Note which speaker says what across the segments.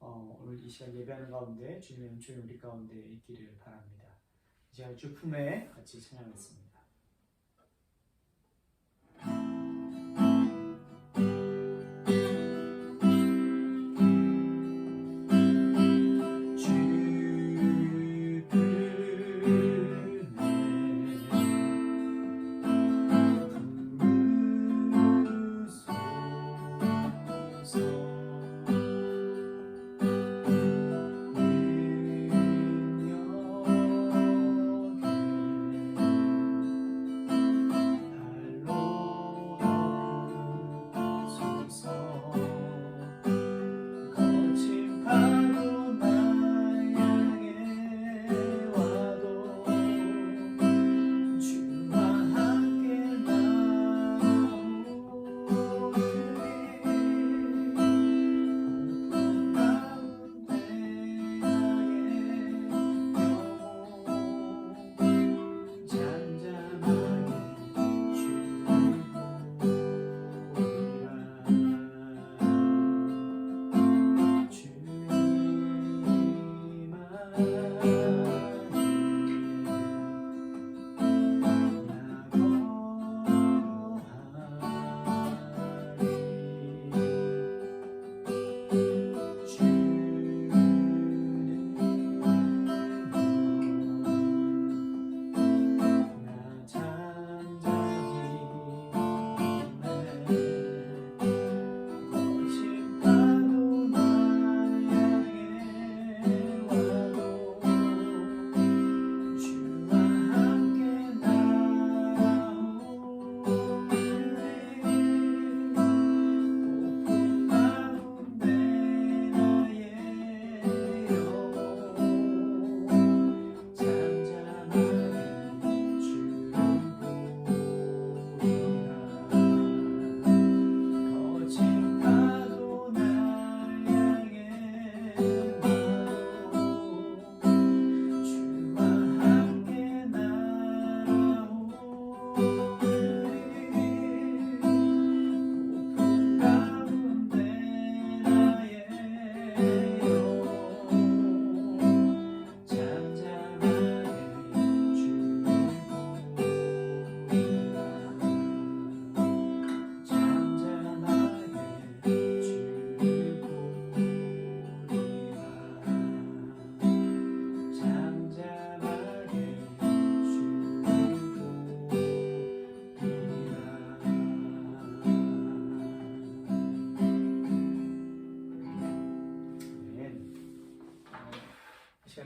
Speaker 1: 오늘 이 시간 예배하는 가운데 주님의 은총이 우리 가운데 있기를 바랍니다. 이 시간 주품에 같이 찬양하겠습니다.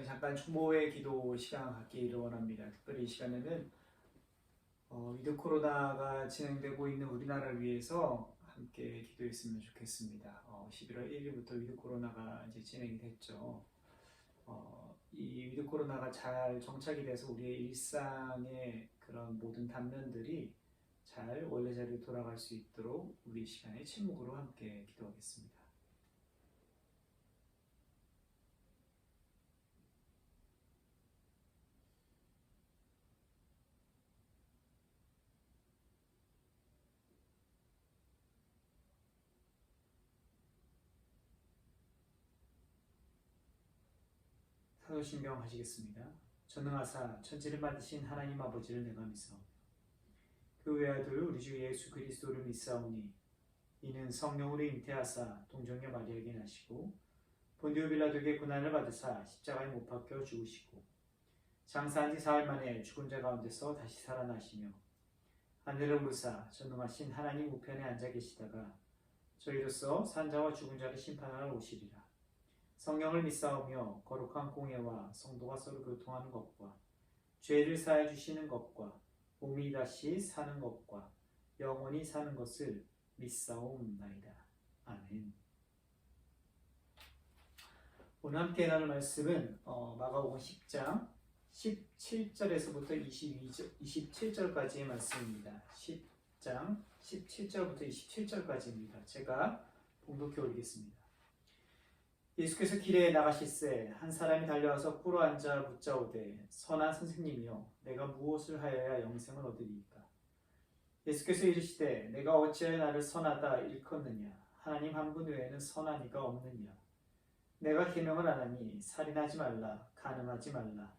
Speaker 1: 잠깐 추모의 기도 시간 갖기를 원합니다. 특별히 이 시간에는 위드 코로나가 진행되고 있는 우리나라를 위해서 함께 기도했으면 좋겠습니다. 11월 1일부터 위드 코로나가 이제 진행이 됐죠. 이 위드 코로나가 잘 정착이 돼서 우리의 일상의 그런 모든 단면들이 잘 원래 자리로 돌아갈 수 있도록 우리 시간에 침묵으로 함께 기도하겠습니다. 사도신경 하시겠습니다. 전능하사 천지를 만드신 하나님 아버지를 내가 믿사오며 그 외아들 우리 주 예수 그리스도를 믿사오니 이는 성령으로 잉태하사 동정녀 마리아에게 나시고 본디오 빌라도에게 고난을 받으사 십자가에 못 박혀 죽으시고 장사한 지 사흘 만에 죽은 자 가운데서 다시 살아나시며 하늘을 오르사 전능하신 하나님 우편에 앉아 계시다가 저희로서 산자와 죽은 자를 심판하러 오시리라. 성령을 믿사오며 거룩한 공예와 성도가 서로 교통하는 것과 죄를 사해 주시는 것과 몸이 다시 사는 것과 영원히 사는 것을 믿사옵나이다. 아멘. 오늘 함께 나눌 말씀은 마가복음 10장 17절에서부터 27절까지의 말씀입니다. 10장 17절부터 27절까지입니다. 제가 봉독해 올리겠습니다. 예수께서 길에 나가실새 한 사람이 달려와서 꿇어 앉아 묻자오되 선한 선생님이여 내가 무엇을 하여야 영생을 얻으리이까? 예수께서 이르시되 내가 어찌하여 나를 선하다 일컫느냐? 하나님 한 분 외에는 선한 이가 없느냐? 내가 계명을 안 하니 살인하지 말라, 간음하지 말라,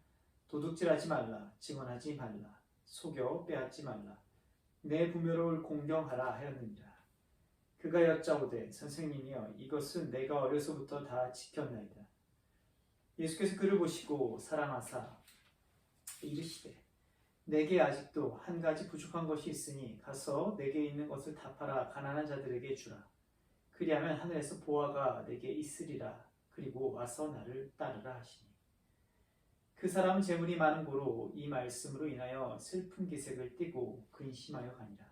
Speaker 1: 도둑질하지 말라, 증언하지 말라, 속여 빼앗지 말라, 내 부모를 공경하라 하였느니라. 그가 여짜오되 선생님이여 이것은 내가 어려서부터 다 지켰나이다. 예수께서 그를 보시고 사랑하사 이르시되 내게 아직도 한 가지 부족한 것이 있으니 가서 내게 있는 것을 다 팔아 가난한 자들에게 주라. 그리하면 하늘에서 보화가 내게 있으리라. 그리고 와서 나를 따르라 하시니 그 사람은 재물이 많은 고로 이 말씀으로 인하여 슬픈 기색을 띠고 근심하여 가니라.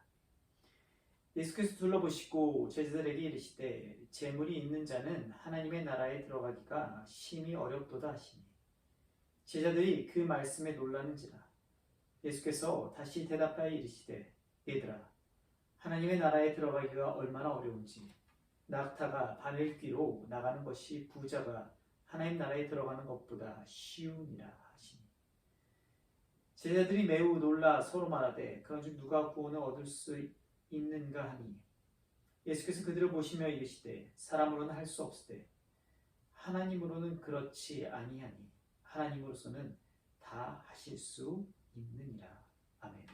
Speaker 1: 예수께서 둘러보시고 제자들에게 이르시되 재물이 있는 자는 하나님의 나라에 들어가기가 심히 어렵도다 하시니 제자들이 그 말씀에 놀라는지라. 예수께서 다시 대답하여 이르시되 얘들아 하나님의 나라에 들어가기가 얼마나 어려운지 낙타가 바늘 귀로 나가는 것이 부자가 하나님 나라에 들어가는 것보다 쉬우니라 하시니 제자들이 매우 놀라 서로 말하되 그런즉 누가 구원을 얻을 수 있는가 하니 예수께서 그들을 보시며 이르시되 사람으로는 할 수 없으되 하나님으로는 그렇지 아니하니 하나님으로서는 다 하실 수 있느니라. 아멘.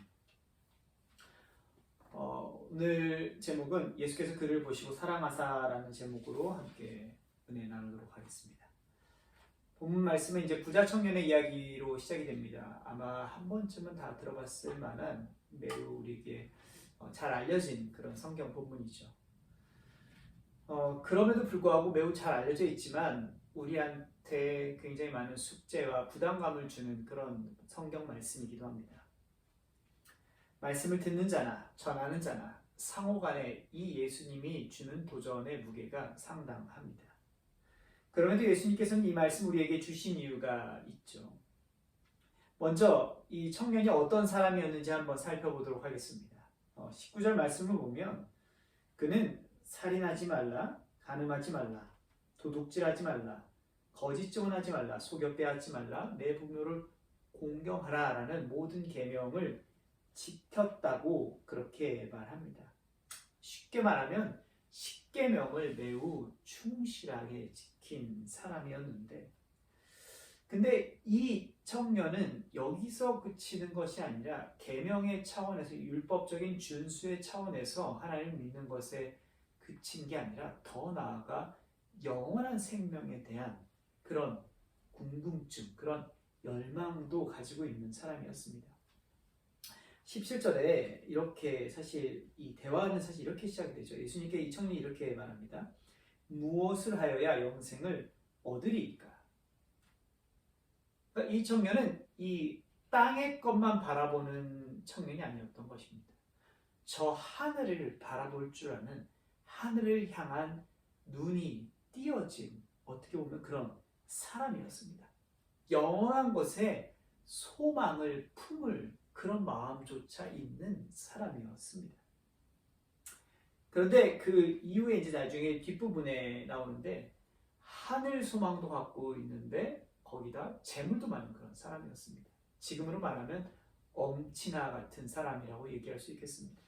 Speaker 1: 오늘 제목은 예수께서 그를 보시고 사랑하사라는 제목으로 함께 은혜 나누도록 하겠습니다. 본문 말씀은 이제 부자 청년의 이야기로 시작이 됩니다. 아마 한 번쯤은 다 들어봤을 만한 매우 우리에게 잘 알려진 그런 성경 본문이죠. 그럼에도 불구하고 매우 잘 알려져 있지만 우리한테 굉장히 많은 숙제와 부담감을 주는 그런 성경 말씀이기도 합니다. 말씀을 듣는 자나 전하는 자나 상호 간에 이 예수님이 주는 도전의 무게가 상당합니다. 그럼에도 예수님께서는 이 말씀 우리에게 주신 이유가 있죠. 먼저 이 청년이 어떤 사람이었는지 한번 살펴보도록 하겠습니다. 19절 말씀을 보면 그는 살인하지 말라, 간음하지 말라, 도둑질하지 말라, 거짓 증언하지 말라, 속여 빼앗지 말라, 내 부모를 공경하라 라는 모든 계명을 지켰다고 그렇게 말합니다. 쉽게 말하면 십계명을 매우 충실하게 지킨 사람이었는데 근데 이 청년은 여기서 그치는 것이 아니라 계명의 차원에서 율법적인 준수의 차원에서 하나님을 믿는 것에 그친 게 아니라 더 나아가 영원한 생명에 대한 그런 궁금증, 그런 열망도 가지고 있는 사람이었습니다. 17절에 이렇게 사실 이 대화는 사실 이렇게 시작이 되죠. 예수님께 이 청년이 이렇게 말합니다. 무엇을 하여야 영생을 얻으리이까? 그러니까 이 청년은 이 땅의 것만 바라보는 청년이 아니었던 것입니다. 저 하늘을 바라볼 줄 아는 하늘을 향한 눈이 띄어진 어떻게 보면 그런 사람이었습니다. 영원한 것에 소망을 품을 그런 마음조차 있는 사람이었습니다. 그런데 그 이후에 이제 나중에 뒷부분에 나오는데 하늘 소망도 갖고 있는데 거기다 재물도 많은 그런 사람이었습니다. 지금으로 말하면 엄친아 같은 사람이라고 얘기할 수 있겠습니다.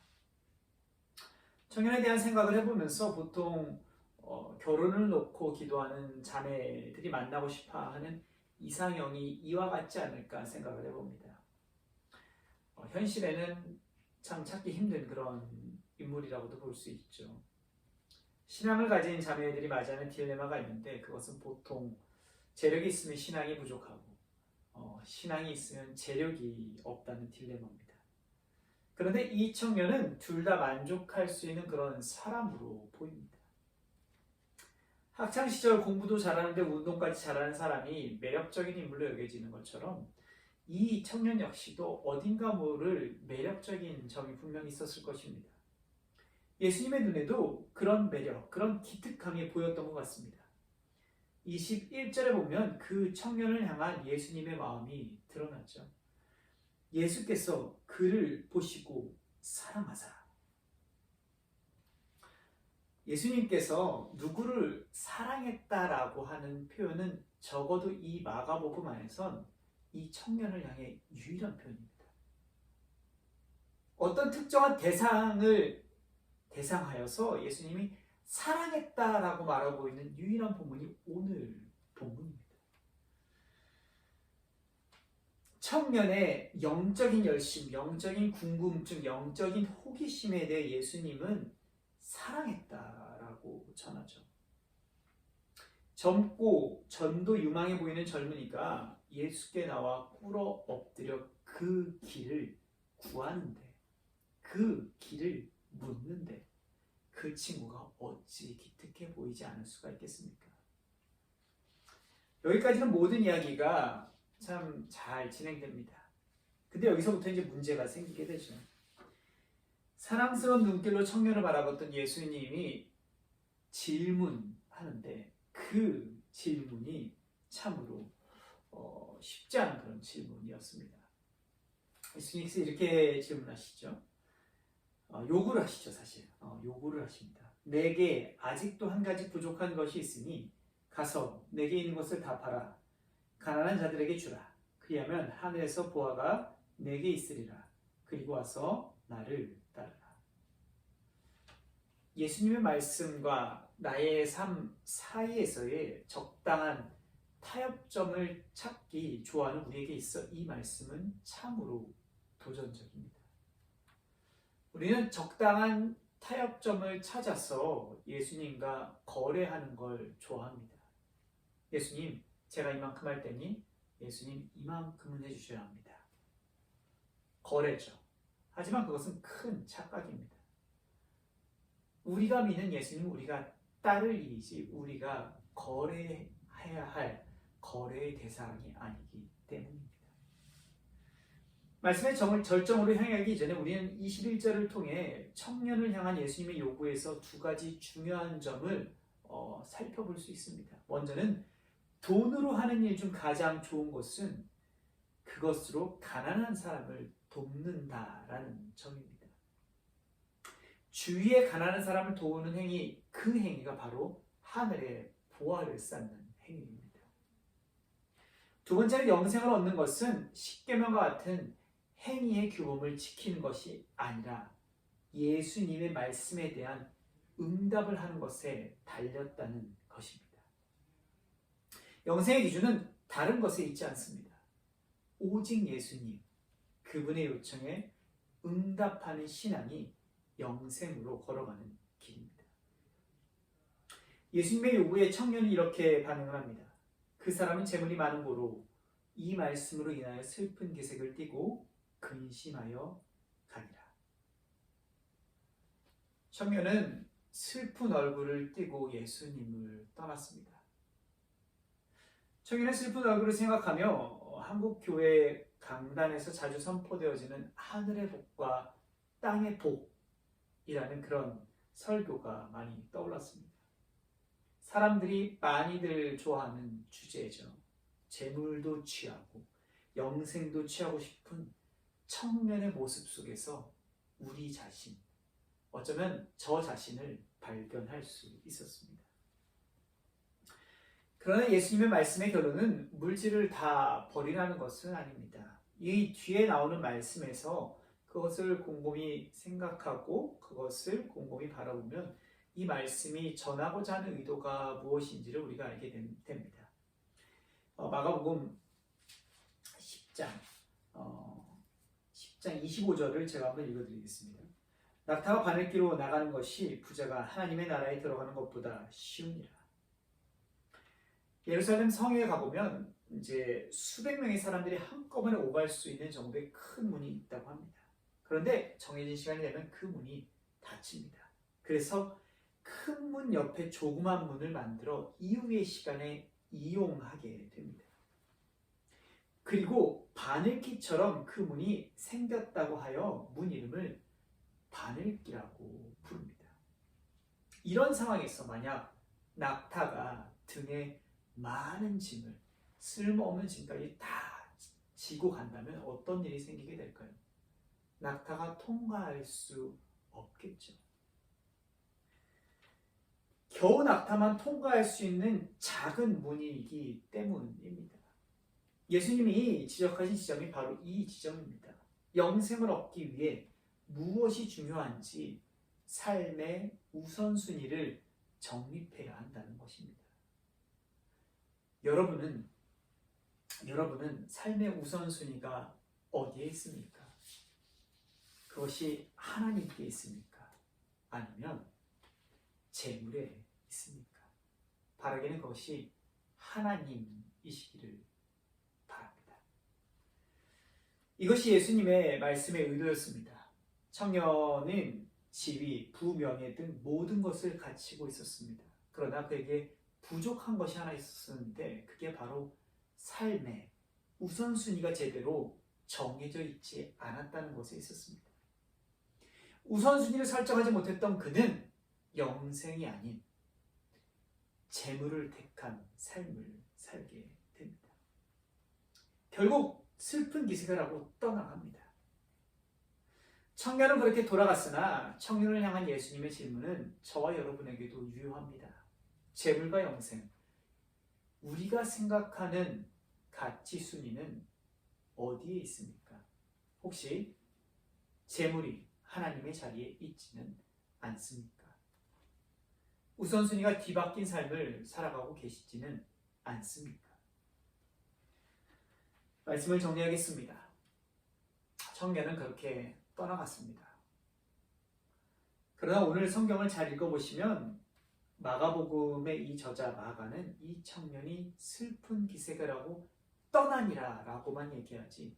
Speaker 1: 청년에 대한 생각을 해보면서 보통 결혼을 놓고 기도하는 자매들이 만나고 싶어하는 이상형이 이와 같지 않을까 생각을 해봅니다. 현실에는 참 찾기 힘든 그런 인물이라고도 볼 수 있죠. 신앙을 가진 자매들이 맞이하는 딜레마가 있는데 그것은 보통 재력이 있으면 신앙이 부족하고 신앙이 있으면 재력이 없다는 딜레마입니다. 그런데 이 청년은 둘 다 만족할 수 있는 그런 사람으로 보입니다. 학창시절 공부도 잘하는데 운동까지 잘하는 사람이 매력적인 인물로 여겨지는 것처럼 이 청년 역시도 어딘가 모를 매력적인 점이 분명히 있었을 것입니다. 예수님의 눈에도 그런 매력, 그런 기특함이 보였던 것 같습니다. 21절에 보면 그 청년을 향한 예수님의 마음이 드러났죠. 예수께서 그를 보시고 사랑하사. 예수님께서 누구를 사랑했다라고 하는 표현은 적어도 이 마가복음 안에선 이 청년을 향해 유일한 표현입니다. 어떤 특정한 대상을 대상하여서 예수님이 사랑했다라고 말하고 있는 유일한 본문이 오늘 본문입니다. 청년의 영적인 열심, 영적인 궁금증, 영적인 호기심에 대해 예수님은 사랑했다라고 전하죠. 젊고 전도 유망해 보이는 젊은이가 예수께 나와 꿇어 엎드려 그 길을 구하는데, 그 길을 묻는데 그 친구가 어찌 기특해 보이지 않을 수가 있겠습니까? 여기까지는 모든 이야기가 참 잘 진행됩니다. 근데 여기서부터 이제 문제가 생기게 되죠. 사랑스러운 눈길로 청년을 바라봤던 예수님이 질문하는데 그 질문이 참으로 쉽지 않은 그런 질문이었습니다. 예수님께서 이렇게 질문하시죠. 요구를 하시죠, 사실. 요구를 하십니다. 내게 아직도 한 가지 부족한 것이 있으니 가서 내게 있는 것을 다 팔아 가난한 자들에게 주라. 그리하면 하늘에서 보화가 내게 있으리라. 그리고 와서 나를 따르라. 예수님의 말씀과 나의 삶 사이에서의 적당한 타협점을 찾기 좋아하는 우리에게 있어 이 말씀은 참으로 도전적입니다. 우리는 적당한 타협점을 찾아서 예수님과 거래하는 걸 좋아합니다. 예수님, 제가 이만큼 할 테니 예수님 이만큼은 해주셔야 합니다. 거래죠. 하지만 그것은 큰 착각입니다. 우리가 믿는 예수님은 우리가 따를 일이지 우리가 거래해야 할 거래의 대상이 아니기 때문입니다. 말씀의 절정으로 향하기 이전에 우리는 21절을 통해 청년을 향한 예수님의 요구에서 두 가지 중요한 점을 살펴볼 수 있습니다. 먼저는 돈으로 하는 일 중 가장 좋은 것은 그것으로 가난한 사람을 돕는다라는 점입니다. 주위에 가난한 사람을 도우는 행위, 그 행위가 바로 하늘의 보화를 쌓는 행위입니다. 두 번째로 영생을 얻는 것은 십계명과 같은 행위의 규범을 지키는 것이 아니라 예수님의 말씀에 대한 응답을 하는 것에 달렸다는 것입니다. 영생의 기준은 다른 것에 있지 않습니다. 오직 예수님, 그분의 요청에 응답하는 신앙이 영생으로 걸어가는 길입니다. 예수님의 요구에 청년이 이렇게 반응을 합니다. 그 사람은 재물이 많은 고로 이 말씀으로 인하여 슬픈 기색을 띠고 근심하여 가니라. 청년은 슬픈 얼굴을 띠고 예수님을 떠났습니다. 청년의 슬픈 얼굴을 생각하며 한국 교회 강단에서 자주 선포되어지는 하늘의 복과 땅의 복이라는 그런 설교가 많이 떠올랐습니다. 사람들이 많이들 좋아하는 주제죠. 재물도 취하고 영생도 취하고 싶은 청년의 모습 속에서 우리 자신, 어쩌면 저 자신을 발견할 수 있었습니다. 그러나 예수님의 말씀의 결론은 물질을 다 버리라는 것은 아닙니다. 이 뒤에 나오는 말씀에서 그것을 곰곰이 생각하고 그것을 곰곰이 바라보면 이 말씀이 전하고자 하는 의도가 무엇인지를 우리가 알게 됩니다. 마가복음 10장 25절을 제가 한번 읽어드리겠습니다. 낙타가 바늘기로 나가는 것이 부자가 하나님의 나라에 들어가는 것보다 쉬우니라. 예루살렘 성에 가보면 이제 수백 명의 사람들이 한꺼번에 오갈 수 있는 정도의 큰 문이 있다고 합니다. 그런데 정해진 시간이 되면 그 문이 닫힙니다. 그래서 큰 문 옆에 조그만 문을 만들어 이후의 시간에 이용하게 됩니다. 그리고 바늘기처럼 그 문이 생겼다고 하여 문 이름을 바늘기라고 부릅니다. 이런 상황에서 만약 낙타가 등에 많은 짐을, 쓸모없는 짐까지 다 지고 간다면 어떤 일이 생기게 될까요? 낙타가 통과할 수 없겠죠. 겨우 낙타만 통과할 수 있는 작은 문이기 때문입니다. 예수님이 지적하신 지점이 바로 이 지점입니다. 영생을 얻기 위해 무엇이 중요한지 삶의 우선순위를 정립해야 한다는 것입니다. 여러분은 삶의 우선순위가 어디에 있습니까? 그것이 하나님께 있습니까? 아니면 재물에 있습니까? 바라기는 그것이 하나님이시기를 바랍니다. 이것이 예수님의 말씀의 의도였습니다. 청년은 지위, 부명예 등 모든 것을 갖추고 있었습니다. 그러나 그에게 부족한 것이 하나 있었는데 그게 바로 삶의 우선순위가 제대로 정해져 있지 않았다는 것에 있었습니다. 우선순위를 설정하지 못했던 그는 영생이 아닌 재물을 택한 삶을 살게 됩니다. 결국 슬픈 기색을 하고 떠나갑니다. 청년은 그렇게 돌아갔으나 청년을 향한 예수님의 질문은 저와 여러분에게도 유효합니다. 재물과 영생, 우리가 생각하는 가치 순위는 어디에 있습니까? 혹시 재물이 하나님의 자리에 있지는 않습니까? 우선순위가 뒤바뀐 삶을 살아가고 계시지는 않습니까? 말씀을 정리하겠습니다. 청년은 그렇게 떠나갔습니다. 그러나 오늘 성경을 잘 읽어보시면 마가복음의 이 저자 마가는 이 청년이 슬픈 기색을 하고 떠나니라 라고만 얘기하지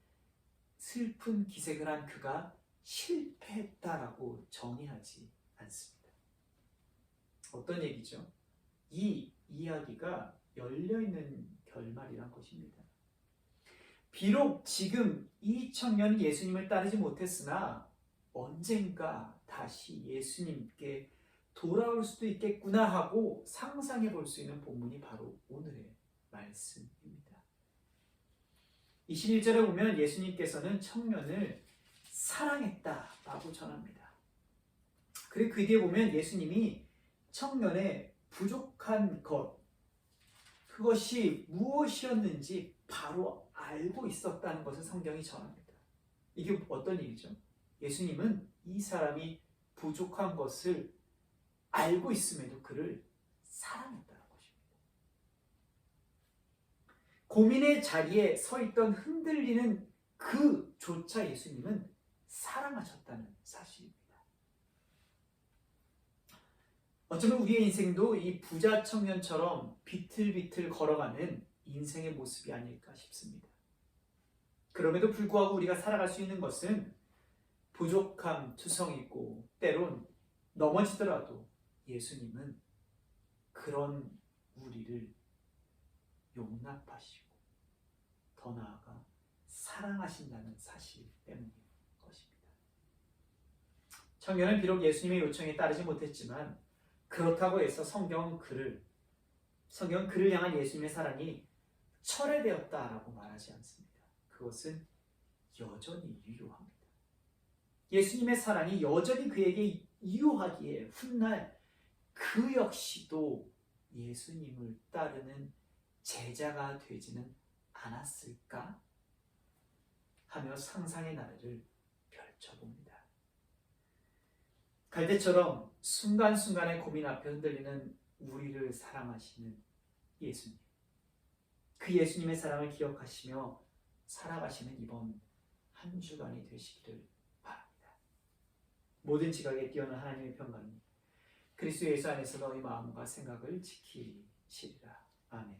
Speaker 1: 슬픈 기색을 한 그가 실패했다라고 정의하지 않습니다. 어떤 얘기죠? 이 이야기가 열려있는 결말이란 것입니다. 비록 지금 이 청년이 예수님을 따르지 못했으나 언젠가 다시 예수님께 돌아올 수도 있겠구나 하고 상상해 볼 수 있는 본문이 바로 오늘의 말씀입니다. 21절에 보면 예수님께서는 청년을 사랑했다라고 전합니다. 그리고 그 뒤에 보면 예수님이 청년의 부족한 것, 그것이 무엇이었는지 바로 알고 있었다는 것을 성경이 전합니다. 이게 어떤 일이죠? 예수님은 이 사람이 부족한 것을 알고 있음에도 그를 사랑했다는 것입니다. 고민의 자리에 서 있던 흔들리는 그조차 예수님은 사랑하셨다는 사실입니다. 어쩌면 우리의 인생도 이 부자 청년처럼 비틀비틀 걸어가는 인생의 모습이 아닐까 싶습니다. 그럼에도 불구하고 우리가 살아갈 수 있는 것은 부족함 투성이고 때론 넘어지더라도 예수님은 그런 우리를 용납하시고 더 나아가 사랑하신다는 사실 때문인 것입니다. 청년은 비록 예수님의 요청에 따르지 못했지만 그렇다고 해서 성경은 그를 향한 예수님의 사랑이 철회되었다라고 말하지 않습니다. 그것은 여전히 유효합니다. 예수님의 사랑이 여전히 그에게 유효하기에 훗날 그 역시도 예수님을 따르는 제자가 되지는 않았을까 하며 상상의 나래를 펼쳐봅니다. 갈대처럼 순간순간의 고민 앞에 흔들리는 우리를 사랑하시는 예수님, 그 예수님의 사랑을 기억하시며 살아가시는 이번 한 주간이 되시기를 바랍니다. 모든 지각에 뛰어난 하나님의 평강이 그리스도 예수 안에서 너희 마음과 생각을 지키시리라. 아멘.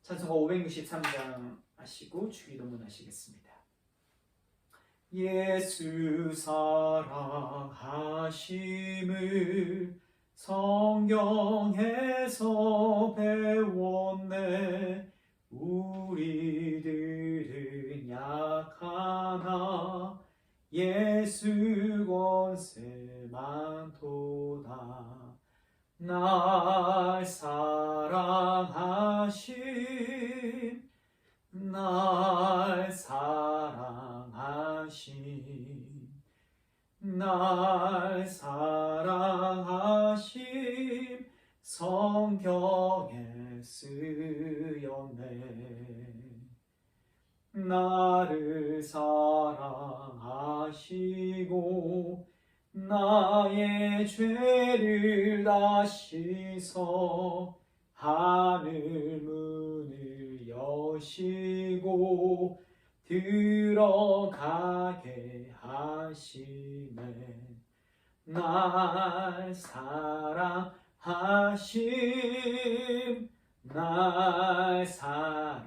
Speaker 1: 찬송가 563장 하시고 주기도문 하시겠습니다. 예수 사랑하심을 성경에서 배웠네. 우리들은 약하나 예수 권세 많도다. 날 사랑하심 날 사랑하심 성경에 쓰였네. 나를 사랑하시고 나의 죄를 다 씻어 하늘 문을 여시고 들어가게 하시네. 날 사랑하심, 날 사랑하심,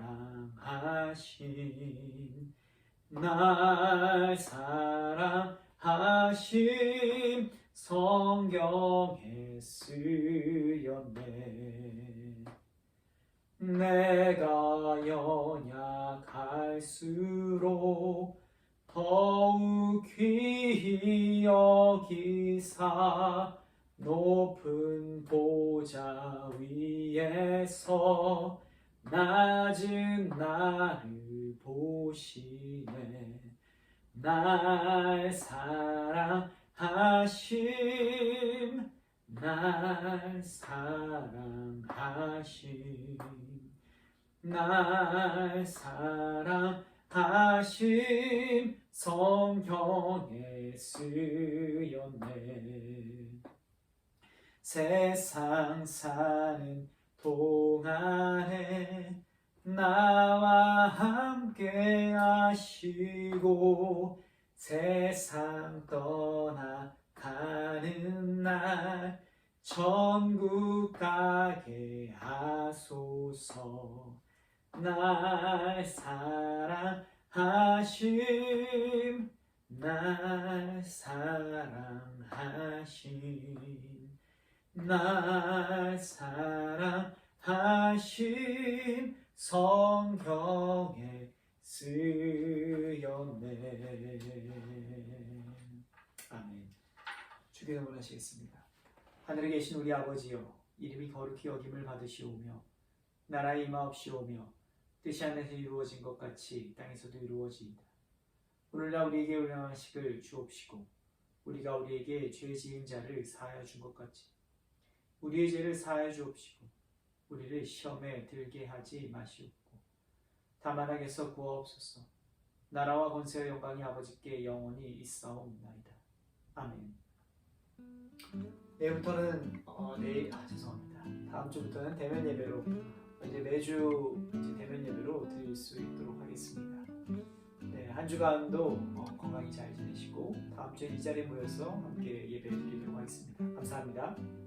Speaker 1: 날 사랑하심, 성경에 쓰였네. 내가 연약할수록 더욱 귀히 여기사 높은 보좌 위에서 낮은 나를 보시네. 날 사랑하심, 날 사랑하심, 날 사랑하심, 성경에 쓰였네. 세상 사는 동안에 나와 함께 하시고 세상 떠나가는 날 천국 가게 하소서. 날 사랑하심, 날 사랑하심, 날 사랑하심, 성경에 쓰였네. 아멘. 주기도문 하시겠습니다. 하늘에 계신 우리 아버지여, 이름이 거룩히 여김을 받으시오며 나라의 임하옵시오며 뜻이 하늘에서 이루어진 것 같이 땅에서도 이루어지이다. 오늘날 우리에게 일용할 양식을 주옵시고 우리가 우리에게 죄 지은 자를 사하여 준 것 같이 우리의 죄를 사하여 주옵시고 우리를 시험에 들게 하지 마시옵고 다만 악에서 구하옵소서. 나라와 권세와 영광이 아버지께 영원히 있사옵나이다. 아멘. 내일부터는 죄송합니다. 다음 주부터는 대면 예배로 이제 매주 대면 예배로 드릴 수 있도록 하겠습니다. 네, 한 주간도 건강히 잘 지내시고 다음 주에 이 자리에 모여서 함께 예배 드리도록 하겠습니다. 감사합니다.